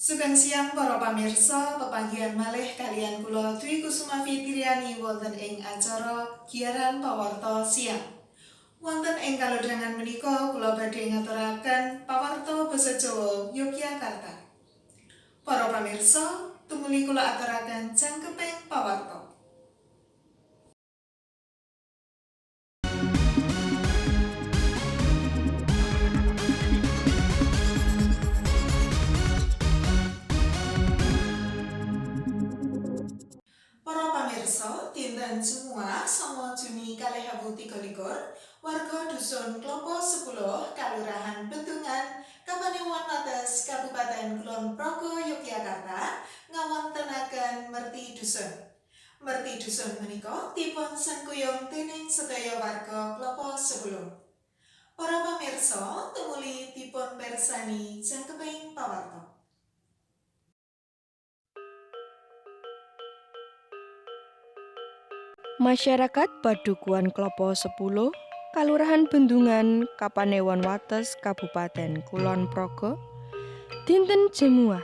Sugeng siang para pamirsa, pepanggihan malih kalian kula Dwi Kusuma Fitriani wonten ing acara Giaran Pawarta Siang. Wonten ing kalodrangan menika kula badhe ngaturaken pawarta basa Jawa Yogyakarta. Para pamirsa, tumuli kula aturaken jangkeping pawarta. Para pamirsa, dinten Jumat 9 Juni 2023, warga dusun Klopo 10, Kalurahan Bendungan, Kapanewon Wates, Kabupaten Kulon Progo, Yogyakarta, ngawontenaken merti dusun. Merti dusun menika dipun sengkuyung dening sedaya warga Klopo 10. Para pamirsa, tumuli dipun pirsani jangkeping pawarta. Masyarakat Padukuhan Klopo 10, Kalurahan Bendungan, Kapanewon Wates, Kabupaten Kulon Progo, dinten Jemuah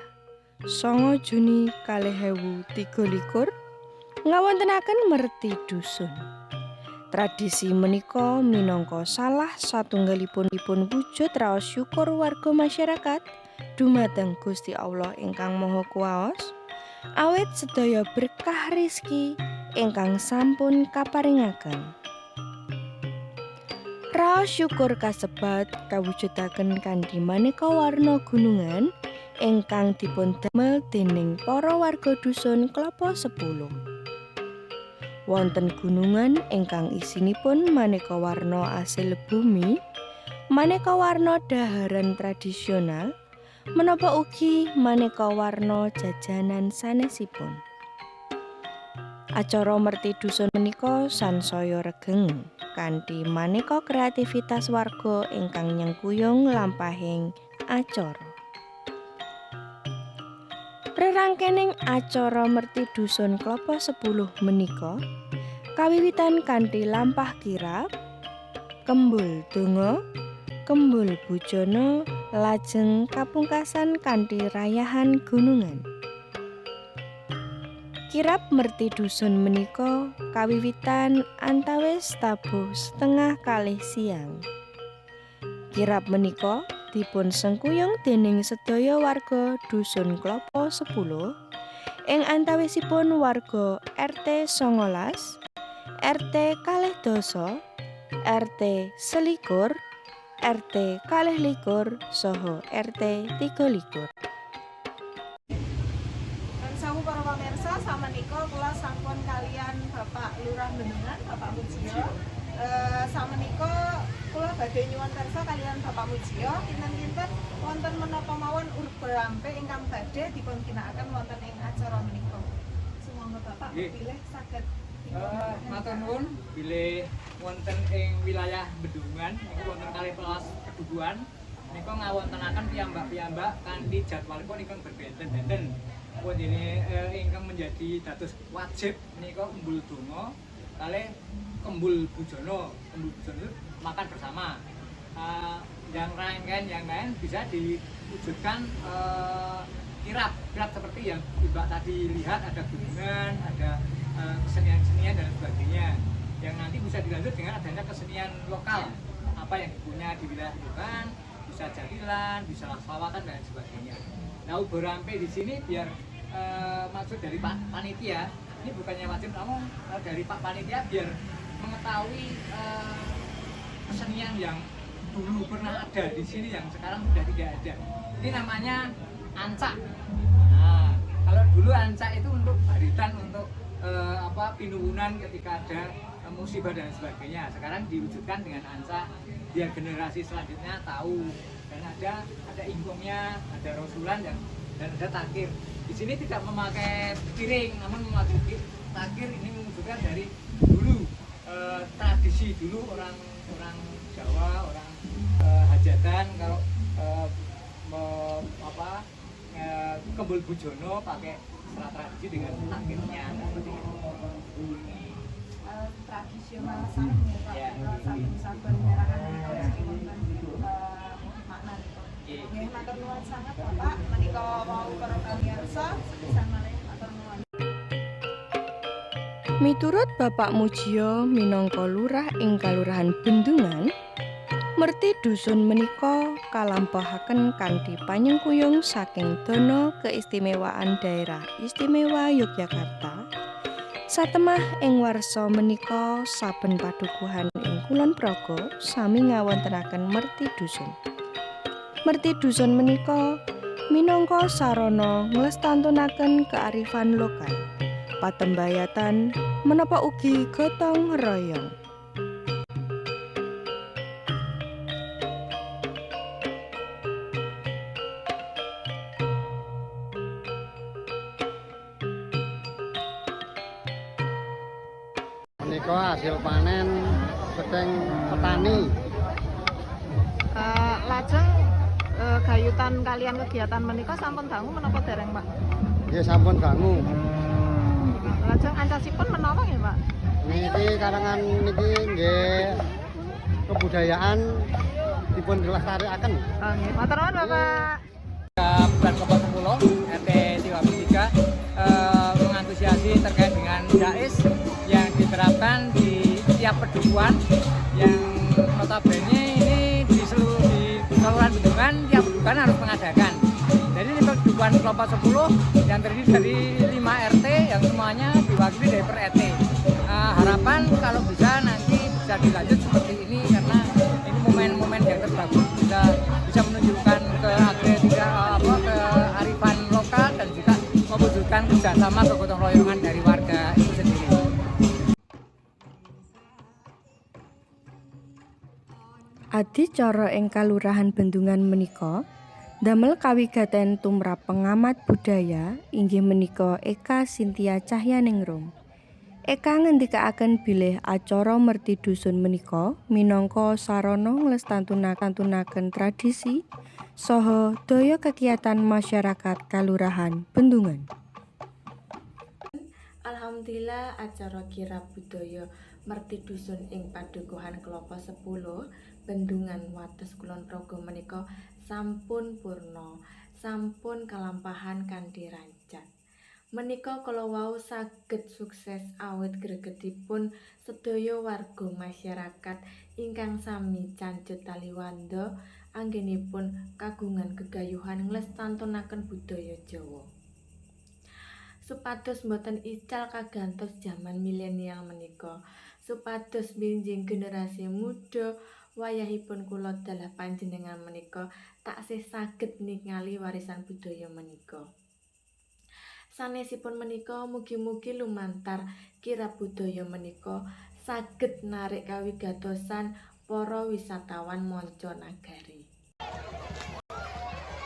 9 Juni 2023 ngawontenaken merti dusun. Tradisi menika minangka salah satunggalipun wujud raos syukur warga masyarakat dumateng Gusti Allah ingkang Maha Kuwaos awit sedaya berkah rezeki ingkang sampun kaparingaken. Raos syukur kasebat kawujudaken kanthi maneka warna gunungan ingkang dipun damel dening para warga dusun Klopo 10. Wonten gunungan ingkang isinipun maneka warna asil bumi, maneka warna dhaharan tradisional, menapa ugi maneka warna jajanan sanesipun. Acara merti dusun menika sansaya regeng kanthi maneka kreativitas warga ingkang nyengkuyung lampahing acara. Rerangkening acara merti dusun Klopo 10 menika kawiwitan kanthi lampah kirap, kembul donga, kembul bujana, lajeng kapungkasan kanthi rayahan gunungan. Kirap merti dusun menika kawiwitan antawis tabuh setengah kalih siang. Kirap menika dipun sengkuyung dening sedaya warga dusun Klopo 10 ing antawisipun warga RT 19, RT 12, RT 21, RT 22 saha RT 23. Sawu para pamirsa, samenika kula sampun kalian Bapak Lurah Bendungan, Bapak Mujio. Samenika kula badhe nyuwun pirsa kalian Bapak Mujio, kinten-kinten wonten menapa mawon urip rampe ingkang badhe dipun ginakaken wonten ing acara menika. Sumangga Bapak pilih saged matur nuwun bilih wonten ing wilayah Bendungan niku wonten kalih pelas keduduhan nika ngawontenaken piyambak-piyambak kanthi jadwalipun ingkang berbenten-benten. Dene ingkang menjadi dados wajib menika embul donga kalih kembul bujana. Kembul bujana makan bersama. Yang lain bisa diwujudkan kirap seperti yang Mbak tadi lihat, ada gunungan, ada kesenian-kesenian dan sebagainya. Yang nanti bisa dilanjut dengan adanya kesenian lokal apa yang punya di wilayah Bendungan, bisa jadilan, bisa lawatan dan sebagainya. Nah, ubur rampe di sini biar maksud dari Pak Panitia, ini bukannya wajib, namun dari Pak Panitia biar mengetahui kesenian yang dulu pernah ada di sini yang sekarang sudah tidak ada. Ini namanya ancak. Nah, kalau dulu ancak itu untuk baritan, untuk pinuwunan ketika ada musibah dan sebagainya. Sekarang diwujudkan dengan ancak biar generasi selanjutnya tahu, dan ada ingkungnya, ada rosulan dan ada takir. di sini tidak memakai piring, namun memakai takir. Ini menunjukkan dari dulu tradisi dulu orang Jawa, orang hajatan kalau kembul bujono pakai serat tradisi dengan takirnya seperti itu. Tradisional sangat ya Pak, Ya. saben-saben merahan menika mesti wonten makna niko. Nggih. Nggih, matur nuwun sanget Bapak, menika wau para pamirsa sepisan malih matur nuwun. Miturut Bapak Mujio minangka lurah ing Kalurahan Bendungan, merti dusun menika kalampahaken kanthi panyengkuyung saking Dana Keistimewaan Daerah Istimewa Yogyakarta. Satemah ing warsa menika saben padukuhan ing Kulon Progo sami ngawontenaken merti dusun. Merti dusun menika minangka sarana nglestantunaken kearifan lokal, patembayatan menapa ugi gotong royong. Menika hasil panen saking petani. Lajeng gayutan kalian kegiatan menika sampun dangu menapa dereng Pak? Nggih sampun dangu. Lajeng ancasipun menapa nggih Pak? Niki karangan niki nggih kebudayaan dipun dilestarikaken. Nggih, matur nuwun Bapak. Bulan Klopo 10 RT 33 mengantusiasi terkait dengan jais yang diterapkan di tiap pedukuhan yang notabene ini di Kelurahan Bendungan tiap pedukuhan harus mengadakan. Jadi di pedukuhan Klopo 10 yang terdiri dari 5 RT yang semuanya diwakili dari per RT. Harapan kalau bisa nanti bisa dilanjut seperti ini karena ini momen-momen yang terbagus bisa menunjukkan kearifan lokal dan juga mewujudkan kerjasama kegotong royongan dari warga itu sendiri. Adicara ing Kalurahan Bendungan menika damel kawigaten tumrap pengamat budaya inggih menika Eka Sintia Cahyaningrum. Eka ngendikaaken bilih acara merti dusun menika minangka sarana nglestantunaken tradisi saha daya kegiatan masyarakat Kalurahan Bendungan. Alhamdulillah acara kirab budaya merti dusun ing Padukuhan Klopo 10 Bendungan Wates Kulon Progo menika sampun purna, sampun kalampahan kanthi rancak. Menika kala wau saged sukses awit gregetipun sedaya warga masyarakat ingkang sami cancut taliwanda anggenipun kagungan gegayuhan nglestantunaken budaya Jawa. Supados mboten ical kagantos jaman milenial menika, supados benjing generasi muda wayahipun kula dalah panjenengan menika taksih saged ningali warisan budaya menika. Sanesipun menika mugi-mugi lumantar kirab budaya menika saged narik kawigatosan para wisatawan manca nagari.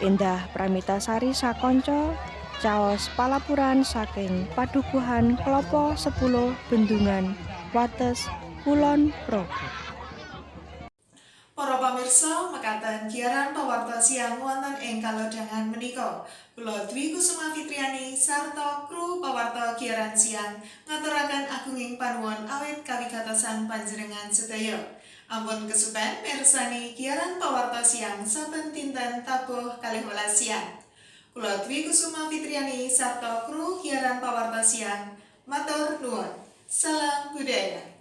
Endah Pramitasari sakonco caos palapuran saking Padukuhan Klopo 10 Bendungan Wates Kulon Progo. Para pamirsa mekaten giaran pawarta siang wonten ing kalodhangan menika. Kula Dwi Kusuma Fitriani sarta kru pawarta giaran siang ngaturaken agunging panuwun awit kawigatosan panjenengan sedaya. Ampun kesupen mirsani giaran pawarta siang saben dinten tabuh 12 siang. Kula Dwi Kusuma Fitriani sarta kru giaran pawarta siang matur nuwun. Salam budaya.